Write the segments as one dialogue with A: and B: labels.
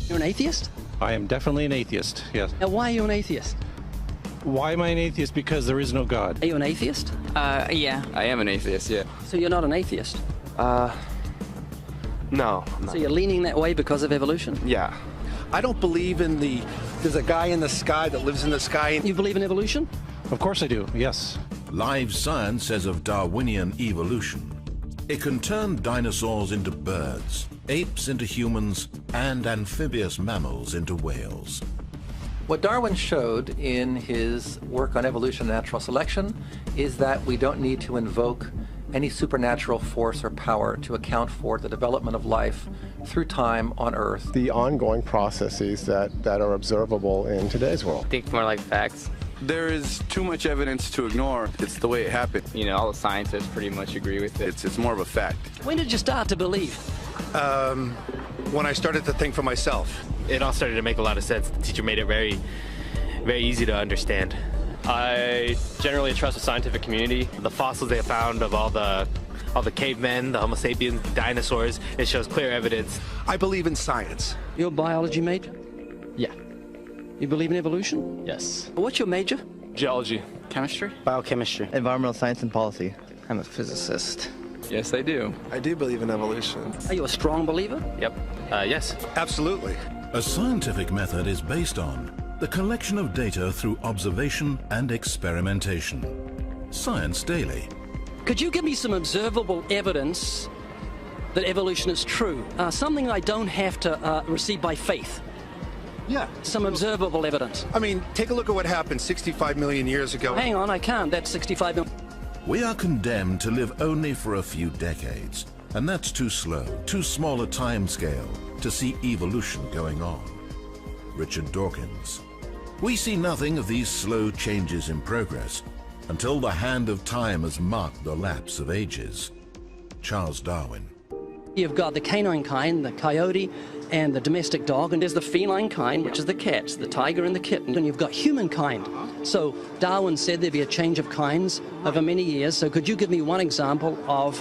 A: You're an atheist?
B: I am definitely an atheist, yes.
A: Now, why are you an atheist?
B: Why am I an atheist? Because there is no God.
A: Are you an atheist?
C: Yeah. I am an atheist, yeah.
A: So you're not an atheist?
C: No.
A: So you're leaning that way because of evolution?
C: Yeah.
D: I don't believe in there's a guy in the sky that lives in the sky.
A: You believe in evolution?
B: Of course I do, yes.
E: Live science says of Darwinian evolution, it can turn dinosaurs into birds, apes into humans, and amphibious mammals into whales.
F: What Darwin showed in his work on evolution and natural selection is that we don't need to invoke any supernatural force or power to account for the development of life through time on Earth.
G: The ongoing processes that are observable in today's world.
C: I think more like facts.
H: There is too much evidence to ignore. It's the way it happened.
C: You know, all the scientists pretty much agree with it.
H: It's more of a fact.
A: When did you start to believe?
D: When I started to think for myself.
I: It all started to make a lot of sense. The teacher made it very, very easy to understand. I generally trust the scientific community. The fossils they found of all the cavemen, the Homo sapiens, the dinosaurs, it shows clear evidence.
D: I believe in science.
A: You're a biology major?
I: Yeah.
A: You believe in evolution?
I: Yes.
A: What's your major?
I: Geology.
C: Chemistry?
J: Biochemistry. Environmental science and policy. I'm a physicist.
C: Yes, I do.
H: I do believe in evolution.
A: Are you a strong believer?
I: Yep. Yes.
D: Absolutely.
E: A scientific method is based on the collection of data through observation and experimentation. Science Daily.
A: Could you give me some observable evidence that evolution is true? Something I don't have to receive by faith.
D: Yeah.
A: Some observable evidence.
D: I mean, take a look at what happened 65 million years ago.
A: Hang on, I can't. That's 65 million.
E: We are condemned to live only for a few decades, and that's too slow, too small a time scale to see evolution going on. Richard Dawkins. We see nothing of these slow changes in progress until the hand of time has marked the lapse of ages. Charles Darwin.
A: You've got the canine kind, the coyote, and the domestic dog, and there's the feline kind, which is the cats, the tiger and the kitten, and you've got humankind. So Darwin said there'd be a change of kinds over many years, so could you give me one example of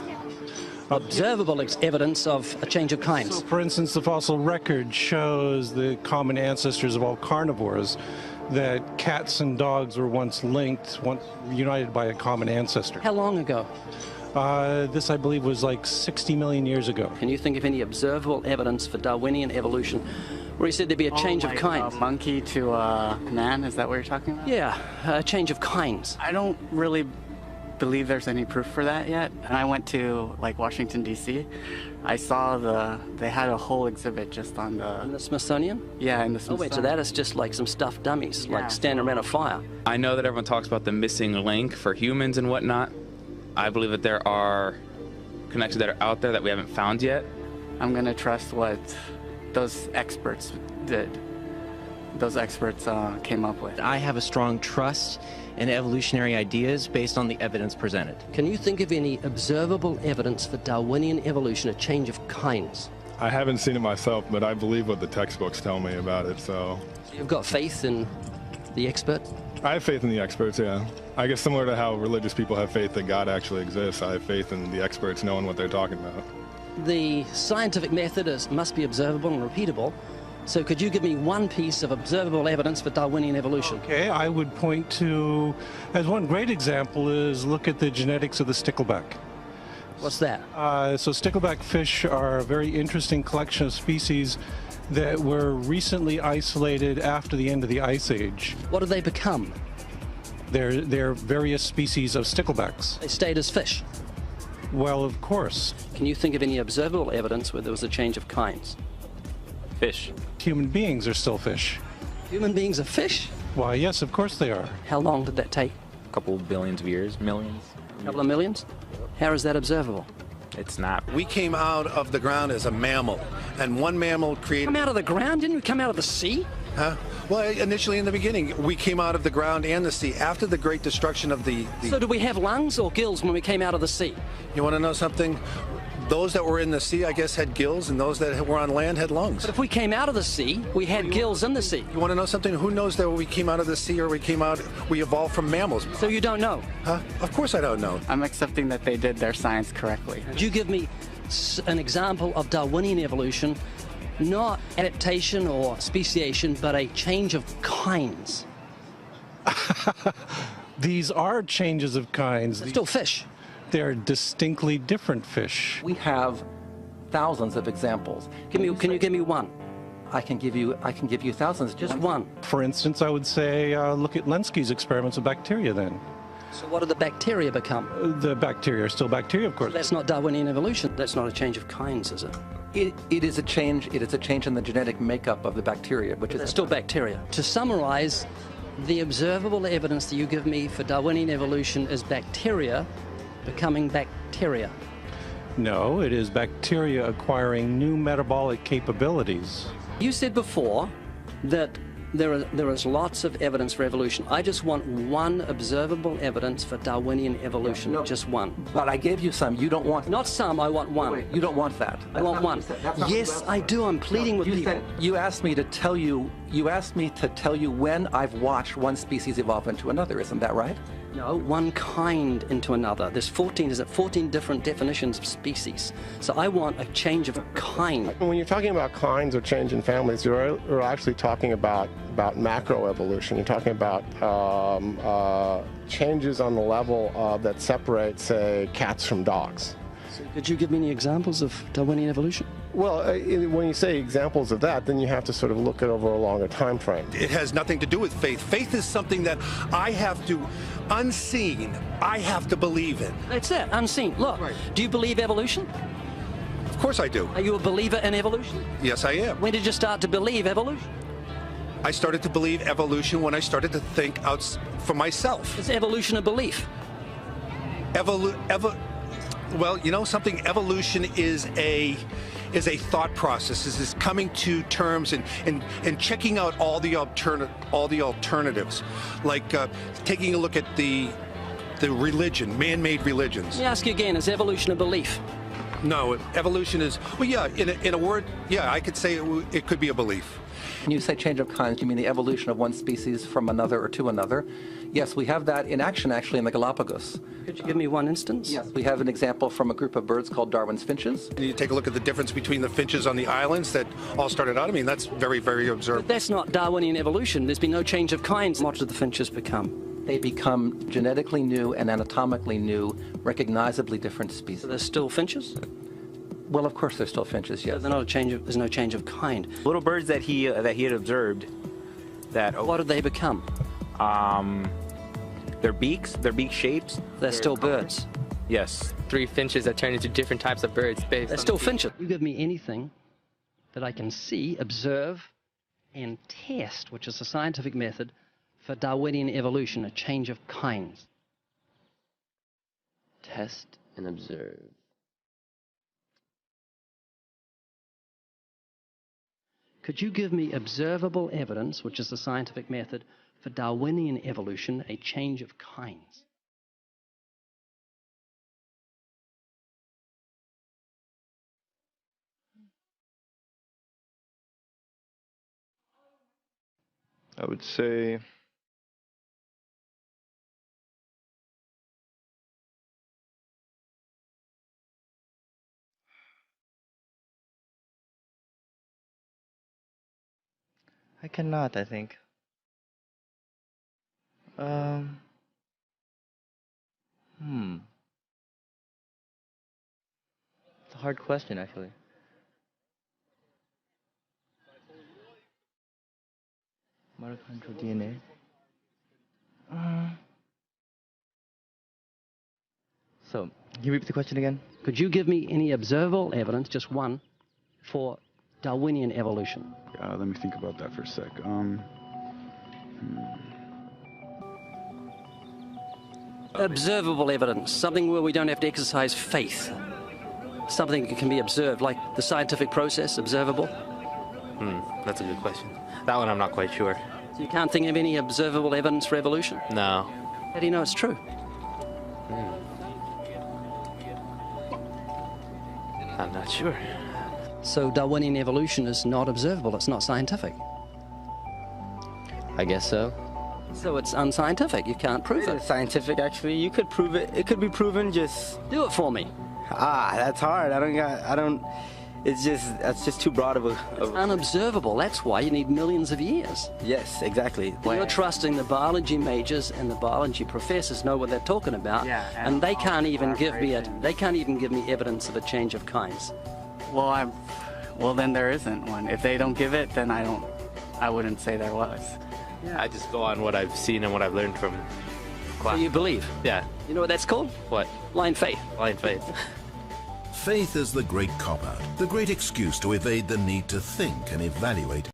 A: observable evidence of a change of kinds?
B: So, for instance, the fossil record shows the common ancestors of all carnivores, that cats and dogs were once linked, once united by a common ancestor.
A: How long ago?
B: This, I believe, was like 60 million years ago.
A: Can you think of any observable evidence for Darwinian evolution where he said there'd be a change of kinds?
C: Monkey to man, is that what you're talking about?
A: Yeah, a change of kinds.
C: I don't really believe there's any proof for that yet. And I went to, like, Washington, D.C. I saw they had a whole exhibit just on the...
A: In the Smithsonian?
C: Yeah, in the
A: Oh,
C: Smithsonian.
A: wait, so that is just like some stuffed dummies, like standing around a fire.
K: I know that everyone talks about the missing link for humans and whatnot. I believe that there are connections that are out there that we haven't found yet.
C: I'm going to trust what those experts did. Those experts came up with.
J: I have a strong trust in evolutionary ideas based on the evidence presented.
A: Can you think of any observable evidence for Darwinian evolution, a change of kinds?
G: I haven't seen it myself, but I believe what the textbooks tell me about it, so...
A: You've got faith in the expert?
G: I have faith in the experts, yeah. I guess similar to how religious people have faith that God actually exists, I have faith in the experts knowing what they're talking about.
A: The scientific method must be observable and repeatable. So could you give me one piece of observable evidence for Darwinian evolution?
B: Okay, I would point to, as one great example, is look at the genetics of the stickleback.
A: What's that?
B: So stickleback fish are a very interesting collection of species that were recently isolated after the end of the Ice Age.
A: What do they become?
B: They're various species of sticklebacks.
A: They stayed as fish.
B: Well, of course.
A: Can you think of any observable evidence where there was a change of kinds?
K: Fish.
B: Human beings are still fish.
A: Human beings are fish?
B: Why, yes, of course they are.
A: How long did that take?
K: A couple of billions of years, millions.
A: A couple of millions? How is that observable?
K: It's not.
D: We came out of the ground as a mammal, and one mammal created...
A: Come out of the ground? Didn't we come out of the sea?
D: Huh? Well, initially in the beginning, we came out of the ground and the sea after the great destruction of the...
A: So did we have lungs or gills when we came out of the sea?
D: You want to know something? Those that were in the sea, I guess, had gills, and those that were on land had lungs.
A: But if we came out of the sea, we had gills in the sea.
D: You want to know something? Who knows that we came out of the sea or we evolved from mammals?
A: So you don't know?
D: Huh? Of course I don't know.
C: I'm accepting that they did their science correctly.
A: Could you give me an example of Darwinian evolution Not adaptation or speciation, but a change of kinds.
B: These are changes of kinds.
A: They're still fish.
B: They're distinctly different fish.
F: We have thousands of examples.
A: Can you give me one?
F: I can give you thousands.
A: Just one.
B: For instance, I would say look at Lenski's experiments with bacteria then.
A: So what do the bacteria become?
B: The bacteria are still bacteria, of course.
A: That's not Darwinian evolution. That's not a change of kinds, is it?
F: It is a change. It is a change in the genetic makeup of the bacteria, which is
A: still bacteria. To summarize, the observable evidence that you give me for Darwinian evolution is bacteria becoming bacteria.
B: No, it is bacteria acquiring new metabolic capabilities.
A: You said before that there is lots of evidence for evolution. I just want one observable evidence for Darwinian evolution, just one.
F: But I gave you some. You don't want...
A: Not some, I want one.
F: Wait, you don't want that.
A: I want one. Yes, I do. I'm pleading with people.
F: You asked me to tell you when I've watched one species evolve into another. Isn't that right?
A: No, one kind into another. There's 14 different definitions of species. So I want a change of kind.
L: When you're talking about kinds or change in families, you're actually talking about macroevolution. You're talking about changes on the level that separate, say, cats from dogs.
A: So could you give me any examples of Darwinian evolution?
L: Well, when you say examples of that, then you have to sort of look at over a longer time frame.
D: It has nothing to do with faith. Faith is something that I have to, unseen, I have to believe in.
A: That's it, unseen. Look, do you believe evolution?
D: Of course I do.
A: Are you a believer in evolution?
D: Yes, I am.
A: When did you start to believe evolution?
D: I started to believe evolution when I started to think out for myself.
A: Is evolution a belief?
D: Well, you know something, evolution is a thought process. Is coming to terms and checking out all the alternatives, like taking a look at the religion, man-made religions.
A: Let me ask you again, is evolution a belief?
D: No, evolution is, well, yeah, in a word, yeah, I could say it could be a belief.
F: When you say change of kinds, you mean the evolution of one species from another or to another? Yes, we have that in action, actually, in the Galapagos.
A: Could you give me one instance?
F: Yes, we have an example from a group of birds called Darwin's finches.
D: You take a look at the difference between the finches on the islands that all started out. I mean, that's very, very observable.
A: But that's not Darwinian evolution. There's been no change of kinds. What do the finches become?
F: They become genetically new and anatomically new, recognizably different species.
A: So they're still finches?
F: Well, of course, they're still finches, yes.
A: So they're not a change of, there's no change of kind.
I: Little birds that he had observed.
A: What did they become?
I: Their beak shapes.
A: They're still birds.
I: Yes. 3 finches that turn into different types of birds.
A: They're still finches. You give me anything that I can see, observe, and test, which is a scientific method for Darwinian evolution, a change of kinds.
M: Test and observe.
A: Could you give me observable evidence, which is the scientific method, for Darwinian evolution, a change of kinds?
N: I would say I cannot, I think. It's a hard question, actually. Mitochondrial DNA. So, can you repeat the question again?
A: Could you give me any observable evidence, just one, for Darwinian evolution?
O: Let me think about that for a sec.
A: Observable evidence, something where we don't have to exercise faith. Something that can be observed, like the scientific process, observable.
I: That's a good question. That one I'm not quite sure.
A: So you can't think of any observable evidence for evolution?
I: No.
A: How do you know it's true?
I: I'm not sure.
A: So Darwinian evolution is not observable, it's not scientific.
M: I guess so.
A: So it's unscientific, you can't prove it.
P: It's scientific, actually. You could prove it. It could be proven, just...
A: Do it for me.
P: That's hard. that's just too broad of a...
A: Unobservable. That's why you need millions of years.
P: Yes, exactly.
A: You're trusting the biology majors and the biology professors know what they're talking about, and they can't even give me evidence of a change of kinds.
C: Well, then there isn't one. If they don't give it, then I wouldn't say there was.
I: Yeah. I just go on what I've seen and what I've learned from class.
A: So you believe?
I: Yeah.
A: You know what that's called?
I: What?
A: Blind faith.
I: Blind faith.
E: Faith is the great cop-out, the great excuse to evade the need to think and evaluate